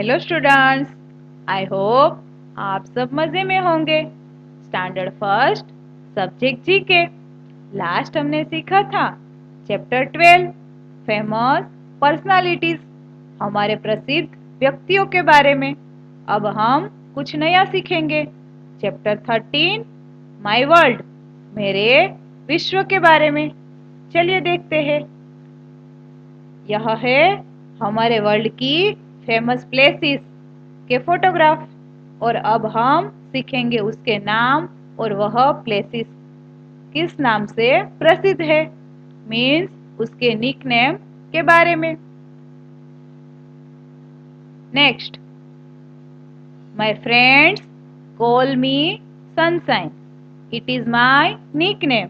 Hello students, I hope आप सब मजे में होंगे। Standard first subject GK. Last हमने सीखा था चैप्टर 12 फेमस पर्सनालिटीज, हमारे प्रसिद्ध व्यक्तियों के बारे में। अब हम कुछ नया सीखेंगे। चैप्टर 13 माय वर्ल्ड, मेरे विश्व के बारे में। चलिए देखते हैं। यह है हमारे वर्ल्ड की फेमस प्लेसेस के फोटोग्राफ, और अब हम सीखेंगे उसके नाम और वह प्लेसेस किस नाम से प्रसिद्ध है, मीन्स उसके निक नेम के बारे में। Next, my friends call me sunshine, it is my nickname.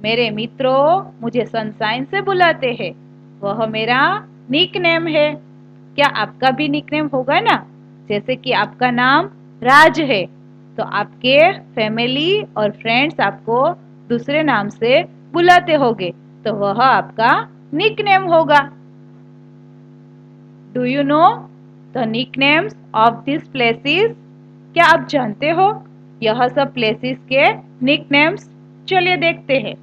मेरे मित्रों मुझे सनशाइन से बुलाते हैं, वह मेरा निक नेम है। क्या आपका भी निक नेम होगा ना? जैसे कि आपका नाम राज है, तो आपके फैमिली और फ्रेंड्स आपको दूसरे नाम से बुलाते होंगे, तो वह आपका निक नेम होगा। Do you know the nicknames of this places? क्या आप जानते हो यह सब प्लेसेस के निक नेम्स? चलिए देखते हैं।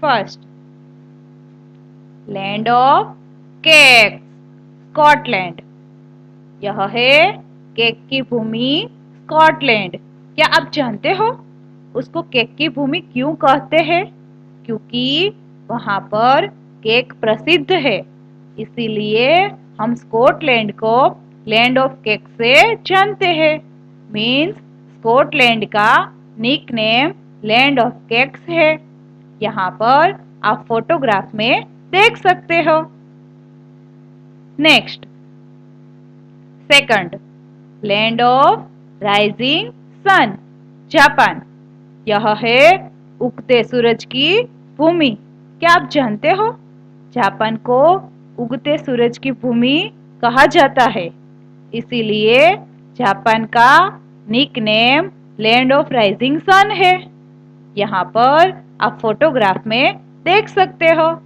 First, land of cake, Scotland. यह है केक की भूमि स्कॉटलैंड। क्या आप जानते हो उसको केक की भूमि क्यों कहते हैं? क्योंकि वहां पर केक प्रसिद्ध है, इसीलिए हम स्कॉटलैंड को लैंड ऑफ केक से जानते हैं। मीन्स स्कॉटलैंड का nickname land of cakes है। यहाँ पर आप फोटोग्राफ में देख सकते हो। Next, second, land of rising sun, Japan. यह है उगते सूरज की भूमि। क्या आप जानते हो जापान को उगते सूरज की भूमि कहा जाता है, इसीलिए जापान का nickname land of rising sun है। यहाँ पर आप फोटोग्राफ में देख सकते हो।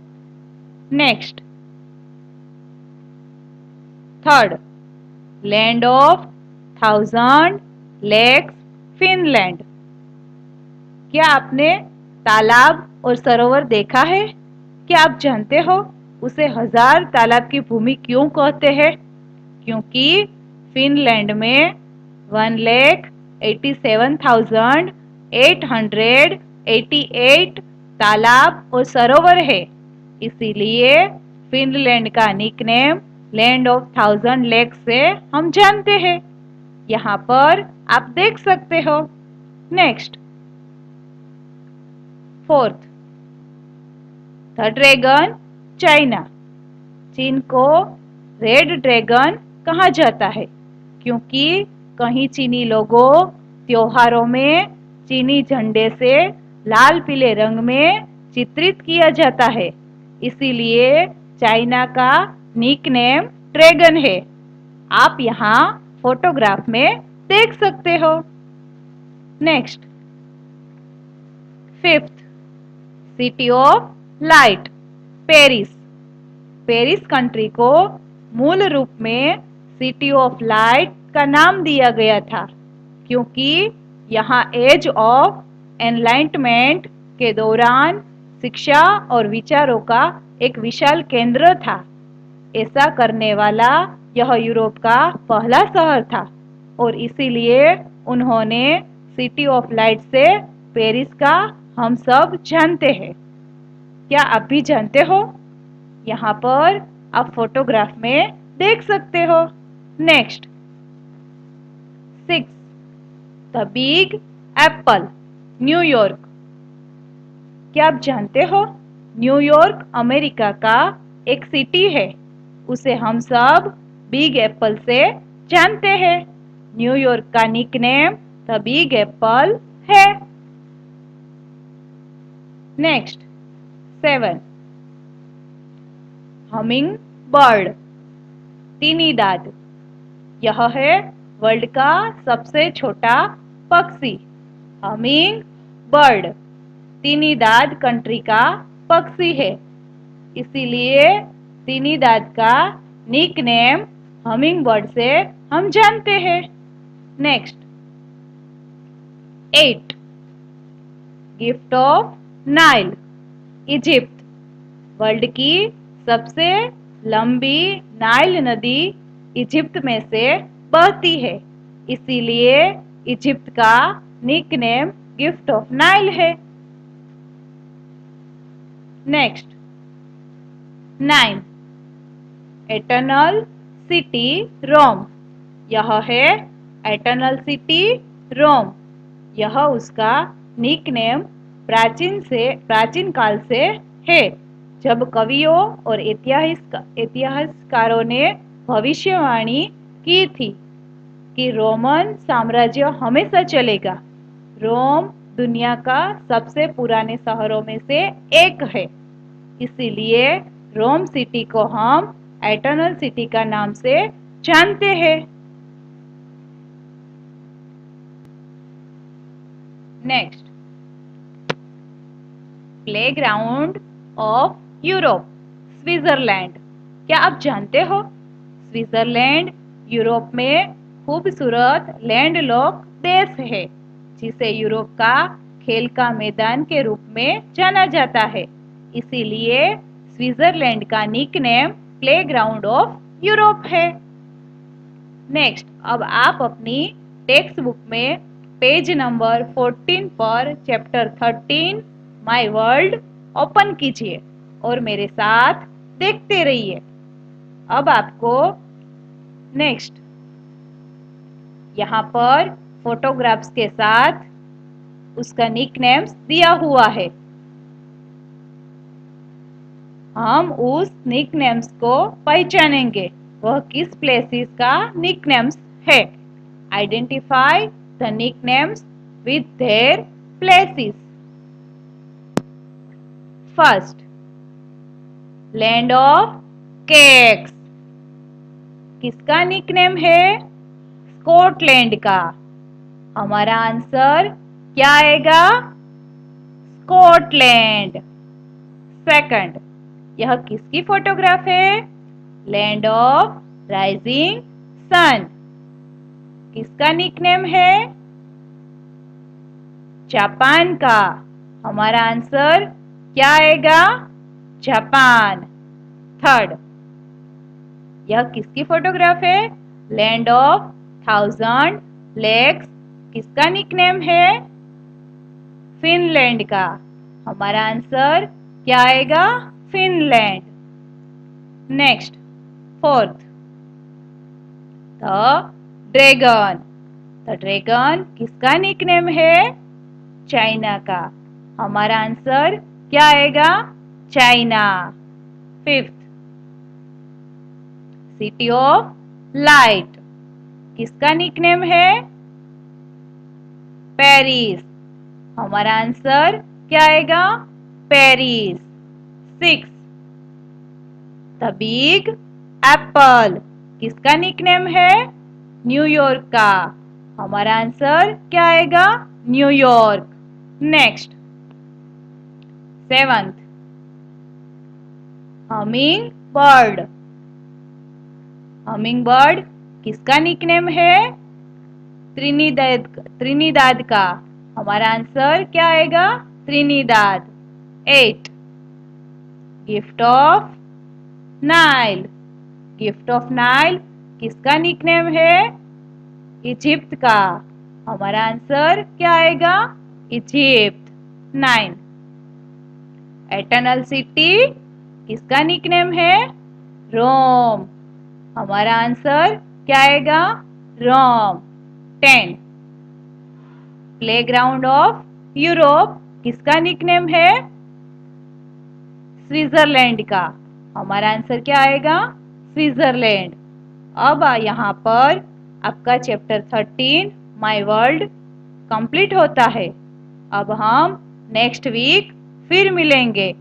Next, third, land of thousand lakes, Finland. क्या आपने तालाब और सरोवर देखा है? क्या आप जानते हो उसे हजार तालाब की भूमि क्यों कहते हैं? क्योंकि फिनलैंड में 1,87,888 तालाब और सरोवर है, इसीलिए फिनलैंड का nickname land of thousand lake से हम जानते हैं। यहाँ पर आप देख सकते हो। Next, fourth, the dragon, China. चीन को रेड ड्रैगन कहा जाता है क्योंकि कहीं चीनी लोगों त्योहारों में चीनी झंडे से लाल पीले रंग में चित्रित किया जाता है, इसीलिए चाइना का निक नेम ड्रैगन है। आप यहाँ फोटोग्राफ में देख सकते हो। Next, fifth, city of light, Paris. Paris country को मूल रूप में सिटी ऑफ लाइट का नाम दिया गया था क्योंकि यहाँ एज ऑफ एनलाइटमेंट के दौरान शिक्षा और विचारों का एक विशाल केंद्र था। ऐसा करने वाला यह यूरोप का पहला शहर था और इसीलिए उन्होंने सिटी ऑफ लाइट से पेरिस का हम सब जानते हैं। क्या आप भी जानते हो? यहाँ पर आप फोटोग्राफ में देख सकते हो। Next, six, the big Apple, New York. क्या आप जानते हो न्यूयॉर्क अमेरिका का एक सिटी है, उसे हम सब बिग एप्पल से जानते हैं। न्यूयॉर्क का निकनेम द बिग एप्पल है। Next, seven, humming bird, Trinidad. यह है वर्ल्ड का सबसे छोटा पक्षी। हमिंग बर्ड टिनिदाद कंट्री का पक्षी है, इसीलिए टिनिदाद का निक नेम हमिंग बर्ड से हम जानते हैं। Next 8 gift of Nile, Egypt. World की सबसे लंबी नाइल नदी इजिप्ट में से बहती है, इसीलिए इजिप्ट का निकनेम गिफ्ट ऑफ नाइल है। नेक्स्ट 9 एटर्नल सिटी रोम। यह है एटर्नल सिटी रोम। यह उसका निकनेम प्राचीन काल से है, जब कवियों और इतिहासकारों ने भविष्यवाणी की थी कि रोमन साम्राज्य हमेशा चलेगा। रोम दुनिया का सबसे पुराने शहरों में से एक है, इसीलिए रोम सिटी को हम एटर्नल सिटी का नाम से जानते हैं। Next playground of Europe, Switzerland. क्या आप जानते हो स्विट्जरलैंड यूरोप में खूबसूरत लैंडलॉक देश है, जिसे यूरोप का खेल का मैदान के रूप में जाना जाता है, इसीलिए स्विट्जरलैंड का निकनेम प्लेग्राउंड ऑफ यूरोप है। नेक्स्ट अब आप अपनी टेक्स्ट बुक में पेज नंबर 14 पर चैप्टर 13 माय वर्ल्ड ओपन कीजिए और मेरे साथ देखते रहिए। अब आपको नेक्स्ट यहाँ पर फोटोग्राफ्स के साथ उसका निकनेम्स दिया हुआ है। हम उस निकनेम्स को पहचानेंगे, वह किस प्लेसेस का निकनेम्स है। Identify the nicknames with their places. First land of cakes, किसका निकनेम है? स्कॉटलैंड का। हमारा आंसर क्या आएगा? स्कॉटलैंड। सेकंड, यह किसकी फोटोग्राफ है? लैंड ऑफ राइजिंग सन, किसका निकनेम है? जापान का। हमारा आंसर क्या आएगा? जापान। थर्ड, यह किसकी फोटोग्राफ है? लैंड ऑफ 1000 लेक्स, किसका निकनेम है? फिनलैंड का। हमारा आंसर क्या आएगा? Finland. Next fourth, the dragon. The dragon किसका निकनेम है? चाइना का। हमारा आंसर क्या आएगा? China. Fifth, city of light, किसका निकनेम है? पेरिस। हमारा आंसर क्या आएगा? Paris. Six, the big Apple, किसका निकनेम है? न्यूयॉर्क का। हमारा आंसर क्या आएगा? New York. Next seventh, humming bird. Humming bird किसका निकनेम है? त्रिनिदाद का। हमारा आंसर क्या आएगा? Trinidad. 8, gift of Nile. Gift of Nile किसका निकनेम है? इजिप्ट का। हमारा आंसर क्या आएगा? इजिप्ट। 9, एटर्नल सिटी किसका निकनेम है? रोम। हमारा आंसर क्या आएगा? रोम। 10, प्लेग्राउंड ऑफ यूरोप किसका निकनेम है? स्विट्जरलैंड का। हमारा आंसर क्या आएगा? स्विट्जरलैंड। अब यहाँ पर आपका चैप्टर 13 माय वर्ल्ड कंप्लीट होता है। अब हम नेक्स्ट वीक फिर मिलेंगे।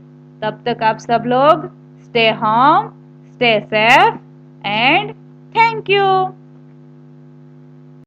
तब तक आप सब लोग stay home, stay safe and thank you.